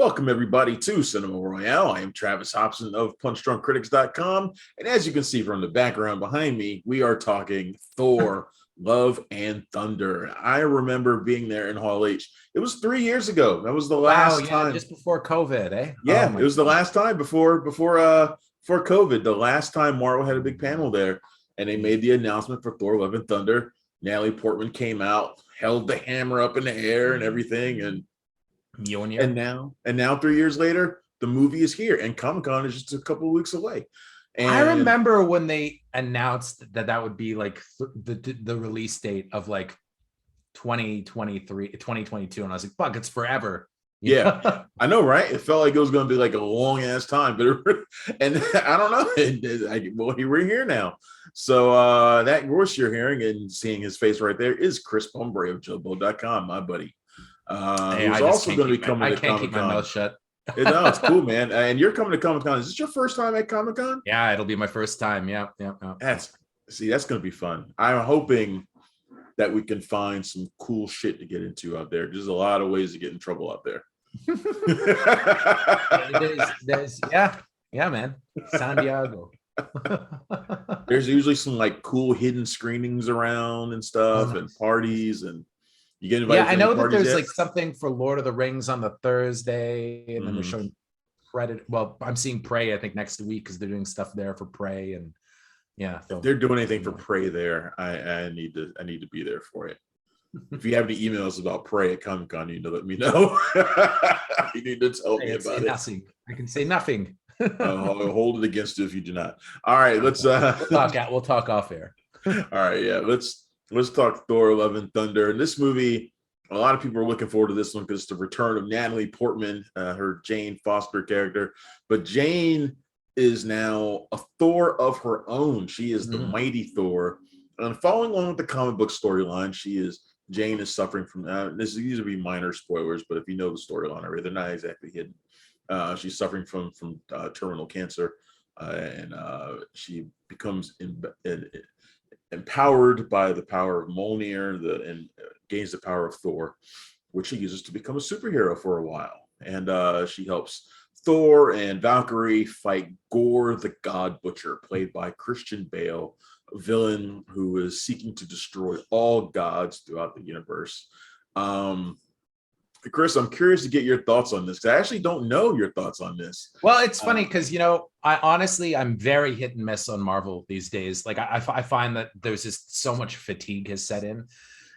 Welcome, everybody, to Cinema Royale. I am Travis Hobson of PunchDrunkCritics.com. And as you can see from the background behind me, we are talking Thor, Love and Thunder. I remember being there in Hall H. It was 3 years ago. That was the last time. Just before COVID, eh? Yeah, it was the last time before COVID. The last time Marvel had a big panel there, and they made the announcement for Thor, Love and Thunder. Natalie Portman came out, held the hammer up in the air and everything, and now 3 years later, the movie is here, and Comic-Con is just a couple of weeks away. And I remember when they announced that would be like the release date of like 2022, and I was like, fuck, it's forever. Yeah, I know, right? It felt like it was going to be like a long ass time, but and I don't know. Well, we're here now. So that voice you're hearing and seeing his face right there is Chris Bumbray of Jobo.com, my buddy. Who's also going to be coming to Comic-Con. I can't keep my mouth shut. No, it's cool, man. And you're coming to Comic-Con. Is this your first time at Comic-Con? Yeah, it'll be my first time. Yeah. That's going to be fun. I'm hoping that we can find some cool shit to get into out there. There's a lot of ways to get in trouble out there. Yeah, man. San Diego. There's usually some like cool hidden screenings around and stuff, and parties, and you get invited. Yeah, I know that there's like something for Lord of the Rings on the Thursday, and then they're showing Predator. Well, I'm seeing Prey, I think, next week because they're doing stuff there for Prey, and yeah. If they're doing anything for Prey there, I need to be there for it. If you have any emails about Prey at Comic-Con, you need to let me know. You need to tell me about it. I can say nothing. I'll hold it against you if you do not. All right, let's we'll talk off air. All right, yeah, let's talk Thor, Love and Thunder. And this movie, a lot of people are looking forward to this one because it's the return of Natalie Portman, her Jane Foster character. But Jane is now a Thor of her own. She is the mighty Thor. And following along with the comic book storyline, Jane is suffering from these would be minor spoilers, but if you know the storyline already, they're not exactly hidden. She's suffering from terminal cancer, and she becomes empowered by the power of Mjolnir, and gains the power of Thor, which she uses to become a superhero for a while. And she helps Thor and Valkyrie fight Gore the God Butcher, played by Christian Bale, a villain who is seeking to destroy all gods throughout the universe. Chris, I'm curious to get your thoughts on this, because I actually don't know your thoughts on this. Well, it's funny because, I'm very hit and miss on Marvel these days. Like I find that there's just so much fatigue has set in.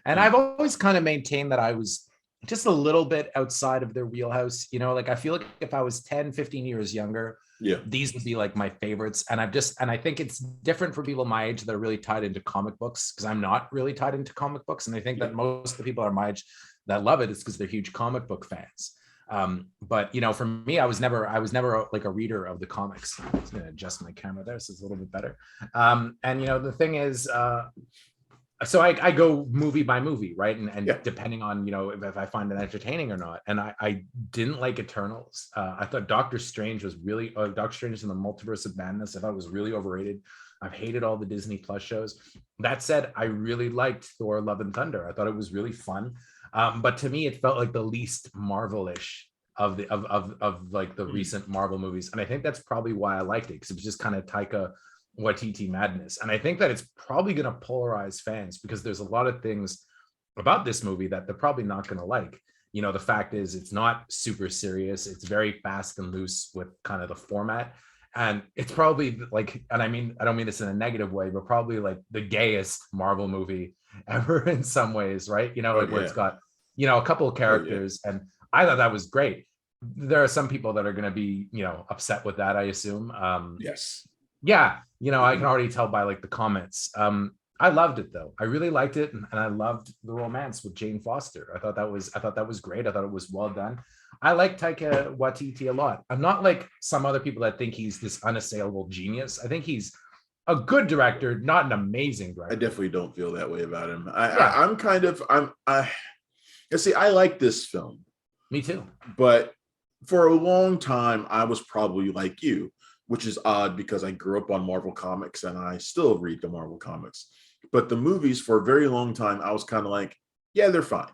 And I've always kind of maintained that I was just a little bit outside of their wheelhouse. I feel like if I was 10, 15 years younger, these would be like my favorites. And I think it's different for people my age that are really tied into comic books, because I'm not really tied into comic books. And I think that most of the people are my age that love it is because they're huge comic book fans. But for me, I was never like a reader of the comics. I'm just gonna adjust my camera there so it's a little bit better. And the thing is, so I go movie by movie, right? And depending on, if I find it entertaining or not. And I didn't like Eternals. I thought Doctor Strange was really, Doctor Strange in the Multiverse of Madness, I thought it was really overrated. I've hated all the Disney Plus shows. That said, I really liked Thor, Love and Thunder. I thought it was really fun. But to me, it felt like the least Marvel-ish of the recent Marvel movies. And I think that's probably why I liked it, because it was just kind of Taika Waititi madness. And I think that it's probably going to polarize fans, because there's a lot of things about this movie that they're probably not going to like. The fact is it's not super serious. It's very fast and loose with kind of the format. And it's probably like, and I don't mean this in a negative way, but probably like the gayest Marvel movie ever in some ways, right? Where it's got, a couple of characters. And I thought that was great. There are some people that are going to be, upset with that, I assume. Yes. Yeah. I can already tell by like the comments. I loved it though. I really liked it. And I loved the romance with Jane Foster. I thought that was great. I thought it was well done. I like Taika Waititi a lot. I'm not like some other people that think he's this unassailable genius. I think he's a good director, not an amazing director. I definitely don't feel that way about him. I like this film. Me too. But for a long time, I was probably like you, which is odd because I grew up on Marvel Comics and I still read the Marvel Comics. But the movies, for a very long time, I was kind of like, yeah, they're fine.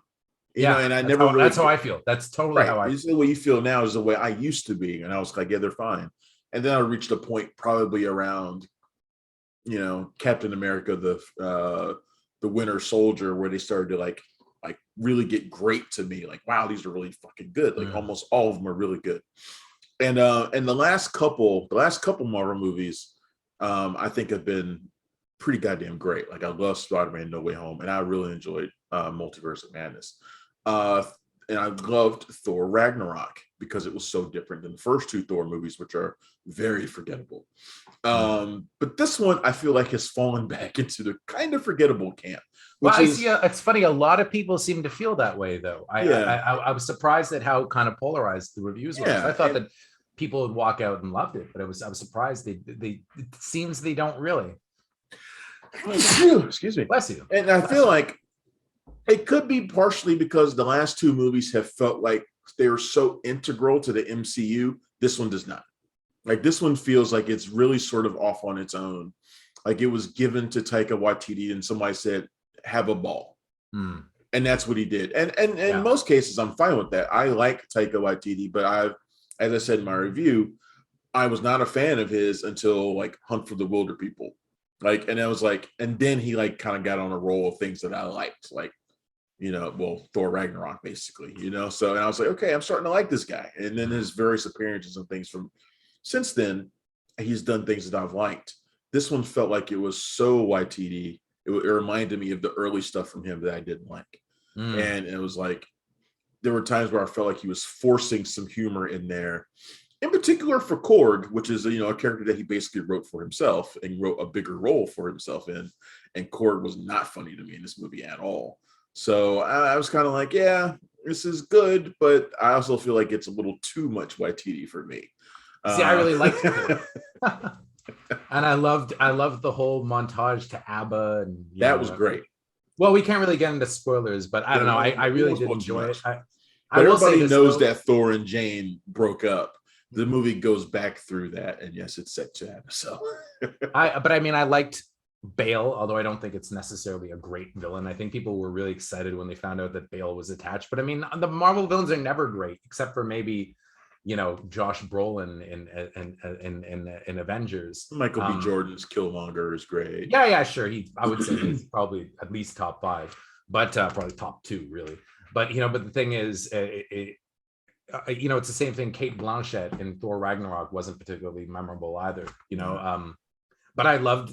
Yeah, And I that's never really that's how I feel. That's totally right. how I This feel. is the way you feel now is the way I used to be, and I was like, yeah, they're fine. And then I reached a point probably around, Captain America, the Winter Soldier, where they started to like really get great to me. Like, wow, these are really fucking good. Like Mm. almost all of them are really good. And the last couple Marvel movies, I think have been pretty goddamn great. Like I love Spider-Man No Way Home, and I really enjoyed Multiverse of Madness. Uh, and I loved Thor Ragnarok because it was so different than the first two Thor movies, which are very forgettable. Mm. But this one I feel like has fallen back into the kind of forgettable camp, Well, which I see. is It's funny. A lot of people seem to feel that way, though. yeah, I was surprised at how kind of polarized the reviews were. 'Cause I yeah, thought and that people would walk out and loved it, but I was surprised they it seems they don't really. excuse me. Bless you. And I Bless feel you. like it could be partially because the last two movies have felt like they are so integral to the MCU. This one does not. Like this one feels like it's really sort of off on its own. Like it was given to Taika Waititi and somebody said, have a ball. Mm. And that's what he did. And in Yeah. most cases, I'm fine with that. I like Taika Waititi, but as I said in my review, I was not a fan of his until like Hunt for the Wilder People. Like, and I was like, and then he like kind of got on a roll of things that I liked, like, Thor Ragnarok, basically, So, and I was like, okay, I'm starting to like this guy. And then his various appearances and things from since then, he's done things that I've liked. This one felt like it was so YTD. It reminded me of the early stuff from him that I didn't like. Mm. And it was like, there were times where I felt like he was forcing some humor in there, in particular for Korg, which is a character that he basically wrote for himself and wrote a bigger role for himself in. And Korg was not funny to me in this movie at all. So I was kind of like, yeah, this is good, but I also feel like it's a little too much YTD for me. See, I really liked Thor. And I loved the whole montage to ABBA, and that was great. Well, we can't really get into spoilers, but I don't know. I really did enjoy it. But I will say everybody this, knows though. that Thor and Jane broke up. The movie goes back through that, and yes, it's set to happen. So, But I mean, I liked Bale, although I don't think it's necessarily a great villain. I think people were really excited when they found out that Bale was attached. But I mean, the Marvel villains are never great, except for maybe Josh Brolin in Avengers. Michael B. Jordan's Killmonger is great. Yeah, sure. I would say he's probably at least top 5, but probably top 2, really. But but the thing is, it's the same thing. Kate Blanchett in Thor Ragnarok wasn't particularly memorable either. But I loved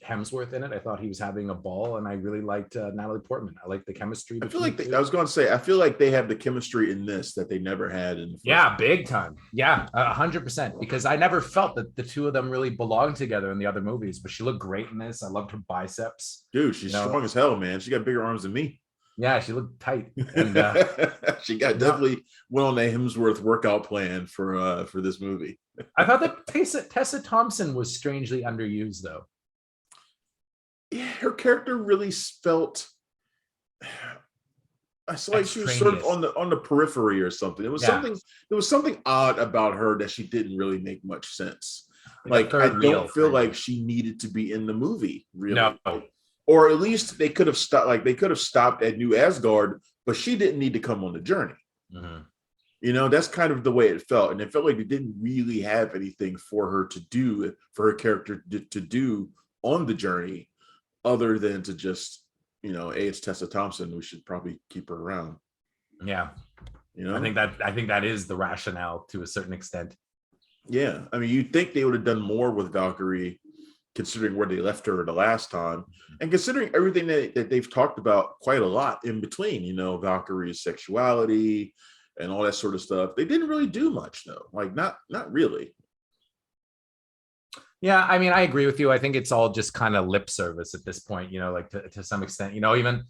Hemsworth in it. I thought he was having a ball, and I really liked Natalie Portman. I liked the chemistry. I feel like I was going to say, I feel like they have the chemistry in this that they never had in the first big time. Yeah, 100%. Because I never felt that the two of them really belonged together in the other movies. But she looked great in this. I loved her biceps. Dude, she's strong as hell, man. She got bigger arms than me. Yeah, she looked tight. And she definitely went on the Hemsworth workout plan for this movie. I thought that Tessa Thompson was strangely underused, though. Yeah, her character really felt. I feel like she was sort of on the periphery or something. It was something. There was something odd about her that she didn't really make much sense. Like I don't feel like she needed to be in the movie, really. No. Or at least they could have stopped. Like they could have stopped at New Asgard, but she didn't need to come on the journey. Mm-hmm. That's kind of the way it felt, and it felt like they didn't really have anything for her to do, for her character to do on the journey, other than to just, hey, it's Tessa Thompson. We should probably keep her around. Yeah, I think that is the rationale to a certain extent. Yeah, I mean, you'd think they would have done more with Valkyrie, considering where they left her the last time, and considering everything that they've talked about quite a lot in between, Valkyrie's sexuality and all that sort of stuff. They didn't really do much, though. Like, not really. Yeah, I mean, I agree with you. I think it's all just kind of lip service at this point, like to some extent, even,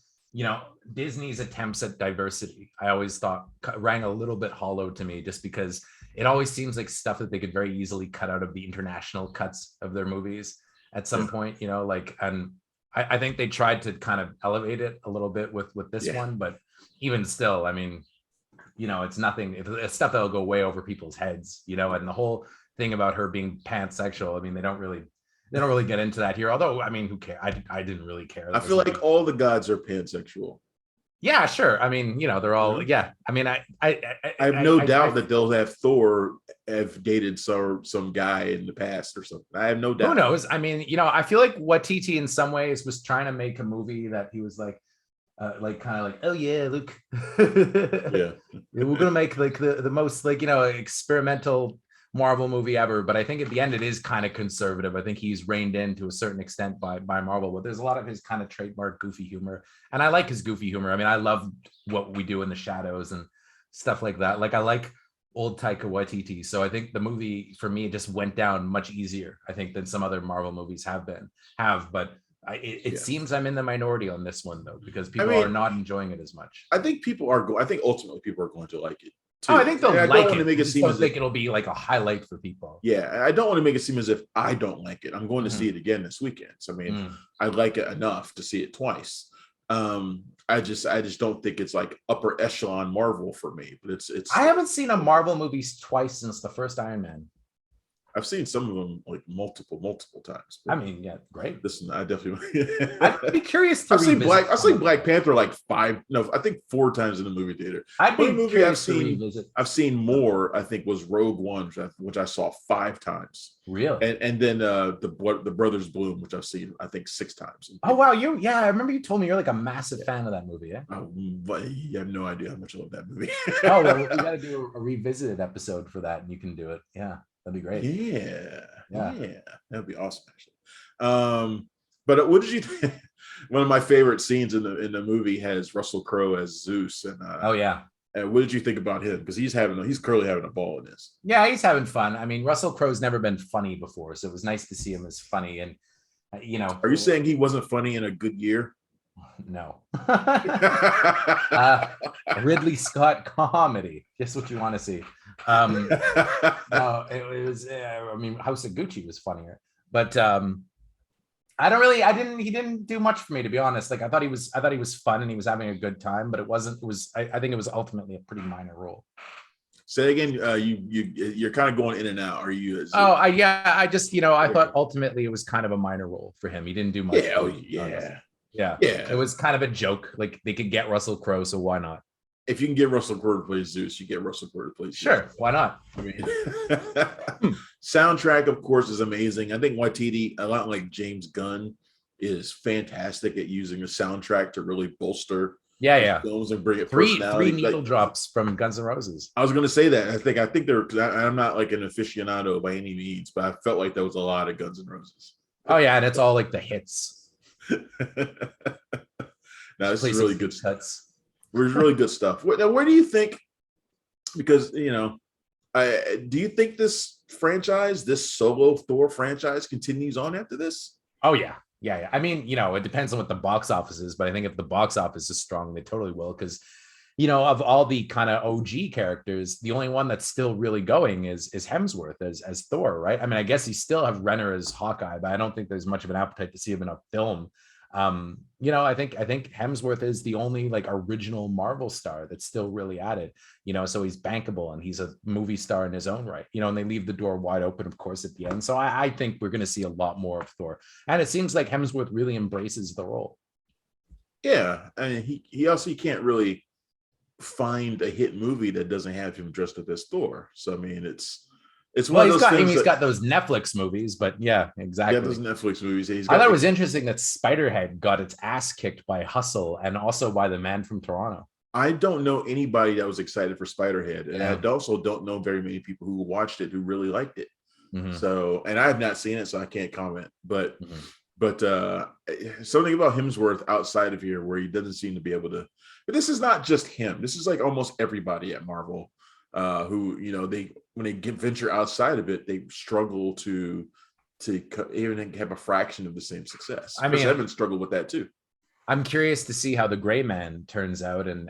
Disney's attempts at diversity, I always thought rang a little bit hollow to me, just because it always seems like stuff that they could very easily cut out of the international cuts of their movies at some point, and I think they tried to kind of elevate it a little bit with this one, but even still, I mean, it's nothing. It's stuff that'll go way over people's heads, and the whole thing about her being pansexual. I mean, they don't really get into that here. Although, I mean, who cares? I didn't really care. I feel like all the gods are pansexual. Yeah, sure. I mean, they're all, Mhm. yeah. I mean, I have no I doubt that they'll have Thor have dated some guy in the past or something. I have no who doubt. knows? I mean, I feel like Watiti in some ways was trying to make a movie that he was like kind of like, oh yeah, look, Yeah. we're gonna make like the most like experimental Marvel movie ever. But I think at the end it is kind of conservative. I think he's reined in to a certain extent by Marvel, but there's a lot of his kind of trademark goofy humor, and I like his goofy humor. I mean, I love What We Do in the Shadows and stuff like that. Like I like old Taika Waititi, so I think the movie for me just went down much easier, I think, than some other Marvel movies but it Yeah. seems I'm in the minority on this one though, because I people are mean, not enjoying it as much. I think people are going. I think ultimately people are going to like it Oh, I too. think they'll And I don't like want to it. make I it just seem don't as if think it'll be like a highlight for people. yeah, I don't want to make it seem as if I don't like it. I'm going to see Mhm. it again this weekend. So I mean, Mm. I like it enough to see it twice. I just don't think it's like upper echelon Marvel for me. But I it's haven't seen a Marvel movie twice since the first Iron Man. I've seen some of them like multiple times. I But mean, yeah, great. listen, I definitely I'd be curious to revisit. I've some seen of Black them. Panther like five, no, I think four times in the movie theater. I'd Only be movie curious to revisit. I've seen Them. more, I think, was Rogue One, which I saw five times. Really? And then the Brothers Bloom, which I've seen, I think, six times. Oh wow, yeah, I remember you told me you're like a massive fan of that movie, yeah? But you have no idea how much I love that movie. Oh well, we got to do a revisited episode for that, and you can do it. Yeah, that'd be great. Yeah, Yeah. that'd be awesome, actually. But what did you think? One of my favorite scenes in the movie has Russell Crowe as Zeus, Oh yeah. and what did you think about him? Because he's clearly having a ball in this. Yeah, he's having fun. I mean, Russell Crowe's never been funny before, so it was nice to see him as funny. And Are you saying he wasn't funny in A Good Year? no. uh, Ridley Scott comedy, just what you want to see. No, it was. I mean, House of Gucci was funnier, but he didn't do much for me, to be honest. Like I thought he was fun and he was having a good time, but it wasn't. It was. I think it was ultimately a pretty minor role. Say again. You're kind of going in and out. Are you? Yeah. I just I thought ultimately it was kind of a minor role for him. He didn't do much. Yeah. Oh, yeah. Yeah. Yeah. It was kind of a joke. Like they could get Russell Crowe, so why not? If you can get Russell Crowe to play Zeus, you get Russell Crowe to play Zeus. Sure, why not? I mean, soundtrack, of course, is amazing. I think Waititi, a lot like James Gunn, is fantastic at using a soundtrack to really bolster Yeah. films and bring it Three personality. needle drops from Guns N' Roses. I was going to say that. I think they're. I'm not like an aficionado by any means, but I felt like there was a lot of Guns N' Roses. Oh yeah, and it's all like the hits. Now this is really good stuff. Cuts. There's really good stuff. Where do you think? Because do you think this franchise, this solo Thor franchise, continues on after this? Oh yeah. I mean, it depends on what the box office is, but I think if the box office is strong, they totally will. Because of all the kind of OG characters, the only one that's still really going is Hemsworth as Thor, right? I mean, I guess he still have Renner as Hawkeye, but I don't think there's much of an appetite to see him in a film. I think Hemsworth is the only like original Marvel star that's still really at it, so he's bankable and he's a movie star in his own right, and they leave the door wide open, of course, at the end. So I think we're going to see a lot more of Thor, and it seems like Hemsworth really embraces the role. Yeah, I mean, he can't really find a hit movie that doesn't have him dressed up as Thor. So I mean, it's one of those things. He's got those Netflix movies, but yeah, exactly. Yeah, those Netflix movies. I thought it was interesting that Spiderhead got its ass kicked by Hustle and also by The Man from Toronto. I don't know anybody that was excited for Spiderhead, and I also don't know very many people who watched it who really liked it. Mm-hmm. So, and I have not seen it, so I can't comment. But something about Hemsworth outside of here where he doesn't seem to be able to. But this is not just him. This is like almost everybody at Marvel. Who when they venture outside of it, they struggle to even have a fraction of the same success. I mean, Chris Evans struggled with that too. I'm curious to see how the Gray Man turns out, and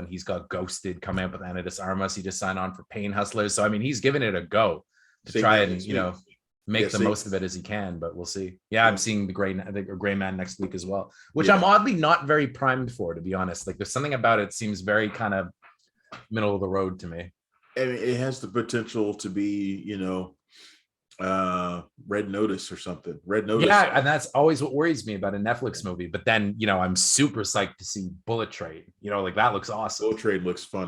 he's got Ghosted coming up with Anadis Armas. He just signed on for Pain Hustlers, so I mean, he's giving it a go to try and make the most of it as he can. But we'll see. Yeah, I'm seeing the Gray Man next week as well, which I'm oddly not very primed for, to be honest. Like, there's something about it seems very kind of middle of the road to me. I mean, it has the potential to be, Red Notice or something. Red Notice. Yeah, and that's always what worries me about a Netflix movie. But then, I'm super psyched to see Bullet Train. Like that looks awesome. Bullet Train looks fun.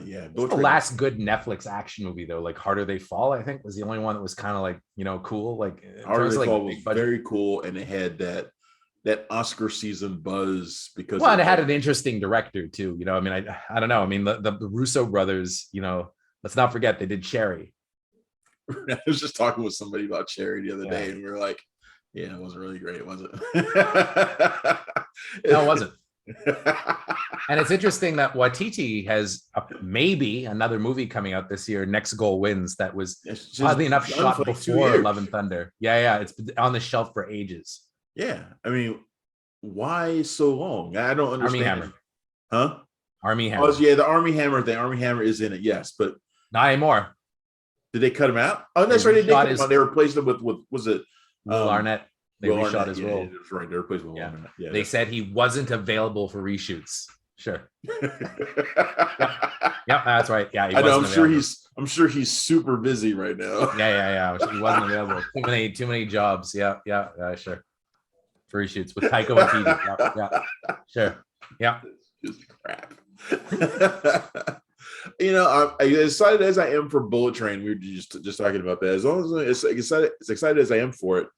Yeah, Bullet the last good Netflix action movie though, like Harder They Fall, I think was the only one that was kind of like cool. Like Harder They Fall was very cool, and it had that Oscar season buzz because and it had an interesting director too. I mean, I don't know. I mean, the Russo brothers. Let's not forget they did Cherry. I was just talking with somebody about Cherry the other day, and we were like, "Yeah, it wasn't really great, was it?" No, it wasn't. And it's interesting that Waititi has maybe another movie coming out this year. Next Goal Wins. That was oddly enough shot like before Love and Thunder. Yeah, it's been on the shelf for ages. Yeah, I mean, why so long? I don't understand. Army Hammer, huh? Army Hammer. Oh, yeah, the Army Hammer thing. Army Hammer is in it, yes, but not anymore. Did they cut him out? Oh, that's right. They did cut him out. They replaced him with was it Will Arnett? They reshot his role. That's right. They replaced Will Arnett. Yeah, they said he wasn't available for reshoots. Sure. Yep, that's right. Yeah, I know. I'm sure he's super busy right now. Yeah. He wasn't available. Too many jobs. Yeah, sure. For reshoots with Taika Waititi. Yeah, sure. Yeah. Just crap. As excited as I am for Bullet Train, we were just talking about that. As long as as excited as I am for it,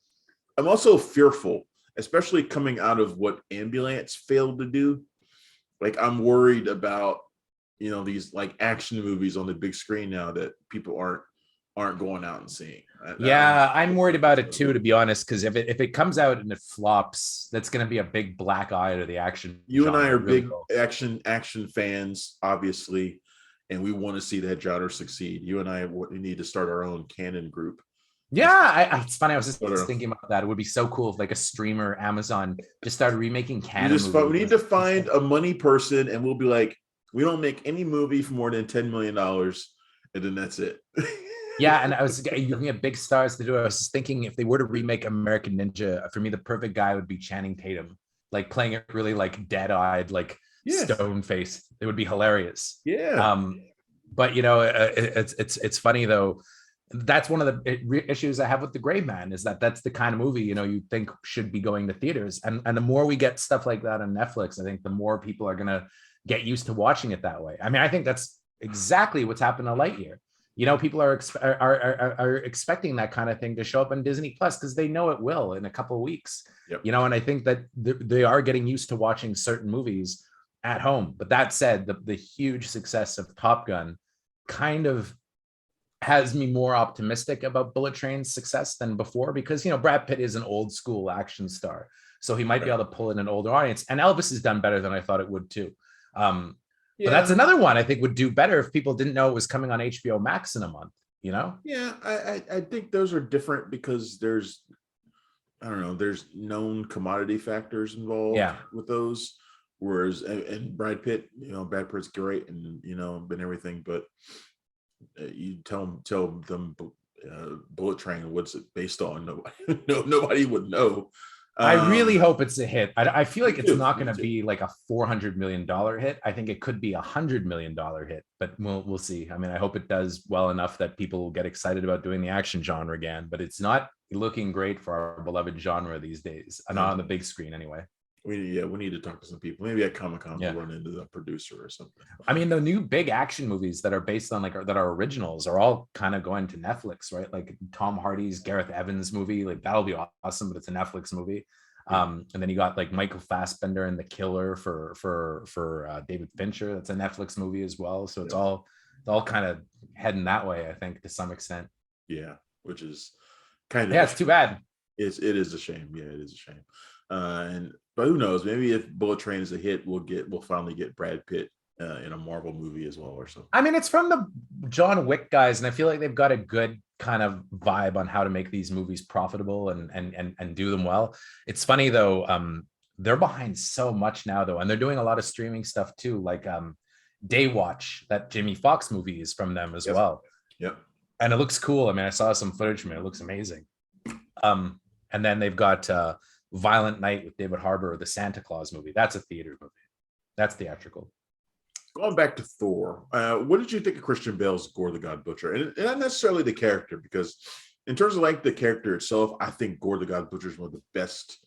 I'm also fearful, especially coming out of what Ambulance failed to do. Like, I'm worried about these like action movies on the big screen now that people aren't going out and seeing. I'm worried about it too, to be honest, because if it comes out and it flops, that's going to be a big black eye to the action. You and I are really big action fans, obviously, and we want to see that genre succeed. You and I need to start our own canon group. Yeah, it's funny. I was just thinking about that. It would be so cool if like a streamer, Amazon, just started remaking canon movies. We need to find a money person, and we'll be like, we don't make any movie for more than $10 million, and then that's it. Yeah, and I was looking at big stars to do it. I was just thinking if they were to remake American Ninja, for me, the perfect guy would be Channing Tatum, like playing it really like dead-eyed, like stone-faced. It would be hilarious. Yeah. But it's funny though. That's one of the issues I have with The Gray Man is that's the kind of movie you think should be going to theaters, and the more we get stuff like that on Netflix, I think the more people are gonna get used to watching it that way. I mean, I think that's exactly what's happened to Lightyear. People are expecting that kind of thing to show up on Disney Plus because they know it will in a couple of weeks. Yep. And I think that they are getting used to watching certain movies at home. But that said, the huge success of Top Gun kind of has me more optimistic about Bullet Train's success than before because, Brad Pitt is an old school action star. So he might be able to pull in an older audience. And Elvis has done better than I thought it would too. But that's another one I think would do better if people didn't know it was coming on HBO Max in a month, Yeah, I think those are different because there's known commodity factors involved with those. Whereas, and Brad Pitt, Brad Pitt's great and everything, but you tell them Bullet Train, what's it based on? Nobody would know. I really hope it's a hit. I feel like it's not going to be like a $400 million hit. I think it could be $100 million hit, but we'll see. I mean, I hope it does well enough that people will get excited about doing the action genre again, but it's not looking great for our beloved genre these days. Not on the big screen anyway. We need to talk to some people. Maybe at Comic-Con we'll run into the producer or something. I mean, the new big action movies that are based on that are originals are all kind of going to Netflix, right? Like Tom Hardy's Gareth Evans movie, like that'll be awesome, but it's a Netflix movie. And then you got like Michael Fassbender and The Killer for David Fincher. That's a Netflix movie as well. So it's all kind of heading that way, I think, to some extent. Yeah, which is kind of it's too bad. It is a shame. Yeah, it is a shame. But who knows? Maybe if Bullet Train is a hit, we'll finally get Brad Pitt in a Marvel movie as well or something. I mean, it's from the John Wick guys, and I feel like they've got a good kind of vibe on how to make these movies profitable and do them well. It's funny though, they're behind so much now though, and they're doing a lot of streaming stuff too, like Daywatch, that Jamie Foxx movie is from them as well. Yep. And it looks cool. I mean, I saw some footage from it. It looks amazing. And then they've got Violent Night with David Harbour, the Santa Claus movie. That's a theater movie. That's theatrical. Going back to Thor, what did you think of Christian Bale's Gore the God Butcher? And not necessarily the character, because in terms of like the character itself, I think Gore the God Butcher is one of the best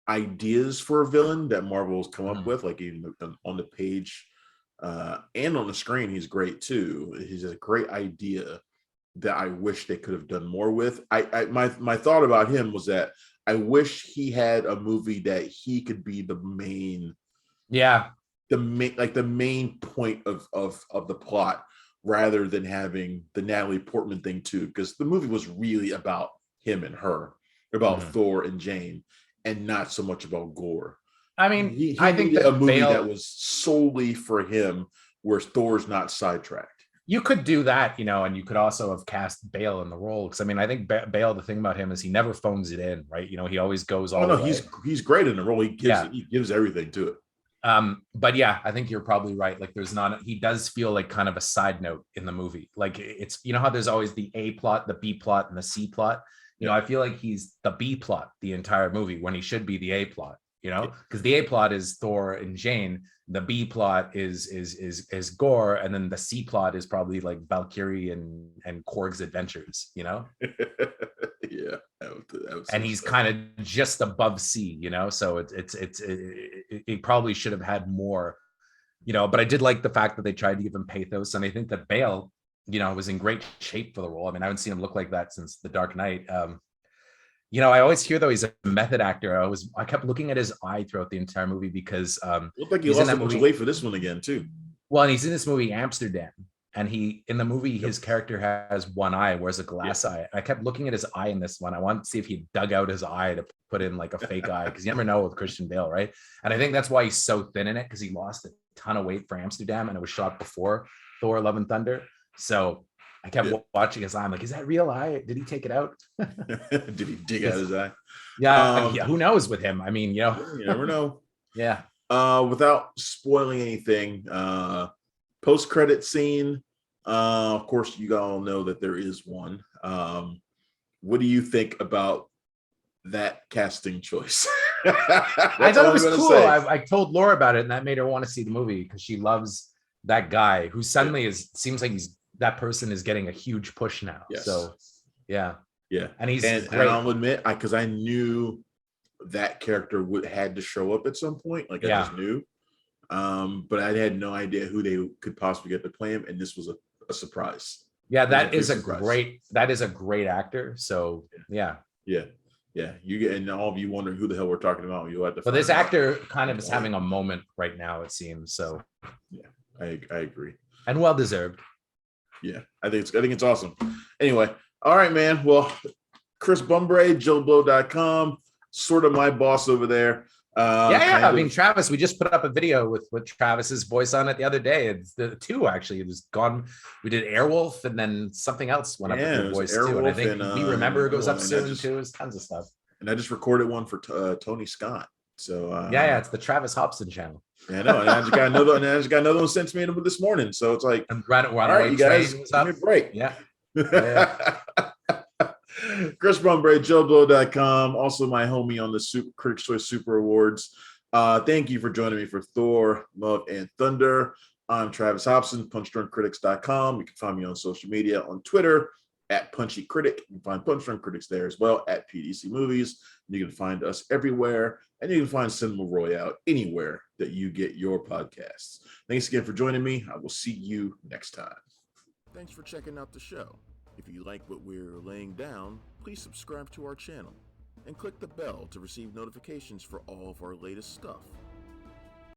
ideas for a villain that Marvel's come up with. Like even on the page and on the screen, he's great too. He's a great idea that I wish they could have done more with. My thought about him was that I wish he had a movie that he could be the main, the main point of the plot, rather than having the Natalie Portman thing too, because the movie was really about him and her, about Thor and Jane, and not so much about Gore. I mean, he I think needed that a movie that was solely for him, where Thor's not sidetracked. You could do that, you know, and you could also have cast Bale in the role. Because I mean, I think Bale, the thing about him is he never phones it in, right? You know, he always goes all the way. He's great in the role. He gives everything to it. But yeah, I think you're probably right. Like he does feel like kind of a side note in the movie. Like it's, you know how there's always the A plot, the B plot, and the C plot. You know, I feel like he's the B plot the entire movie when he should be the A plot, you know, because the A plot is Thor and Jane. The B plot is Gore, and then the C plot is probably like Valkyrie and Korg's adventures, you know. Yeah, and he's kind of just above C, you know. So it probably should have had more, you know. But I did like the fact that they tried to give him pathos, and I think that Bale, you know, was in great shape for the role. I mean, I haven't seen him look like that since The Dark Knight. You know, I always hear though he's a method actor. I kept looking at his eye throughout the entire movie because looked like he lost a bunch of weight for this one again too. Well, and he's in this movie Amsterdam, and in the movie his character has one eye, wears a glass eye. I kept looking at his eye in this one. I wanted to see if he dug out his eye to put in like a fake eye, because you never know with Christian Bale, right? And I think that's why he's so thin in it, because he lost a ton of weight for Amsterdam, and it was shot before Thor: Love and Thunder. So I kept watching his eye. I'm like, is that real eye? Did he take it out? Did he dig out his eye? Yeah, who knows with him? I mean, you know, you never know. Yeah. Without spoiling anything, post-credit scene. Of course, you all know that there is one. What do you think about that casting choice? I thought it was cool. I told Laura about it, and that made her want to see the movie because she loves that guy who suddenly seems like that person is getting a huge push now. Yes. So yeah. And he's great. And I'll admit, because I knew that character had to show up at some point. Like I just knew. But I had no idea who they could possibly get to play him, and this was a surprise. Yeah, that is a great actor. So yeah. You get, and all of you wondering who the hell we're talking about. You'll have to. But this actor kind of is having a moment right now, it seems. So yeah, I agree, and well deserved. Yeah, I think it's awesome. Anyway, all right, man. Well, Chris Bumbray, JoeBlow.com, sort of my boss over there. I mean, Travis, we just put up a video with Travis's voice on it the other day. It's the two actually. It was gone. We did Airwolf, and then something else went up with your voice too. And I think We Remember goes up soon too. It's tons of stuff. And I just recorded one for Tony Scott. So it's the Travis Hobson channel. Yeah, I know. And I just got another one sent to me this morning. So it's like, all right, you guys, give me a break. Yeah. Chris Bumbray, JoeBlow.com. Also my homie on the Critics' Choice Super Awards. Thank you for joining me for Thor: Love and Thunder. I'm Travis Hobson, PunchdrunkCritics.com. You can find me on social media on Twitter at Punchy Critic. You can find Punch Drunk Critics there as well at PDC Movies. You can find us everywhere, and you can find Cinema Royale anywhere that you get your podcasts. Thanks again for joining me. I will see you next time. Thanks for checking out the show. If you like what we're laying down, please subscribe to our channel and click the bell to receive notifications for all of our latest stuff.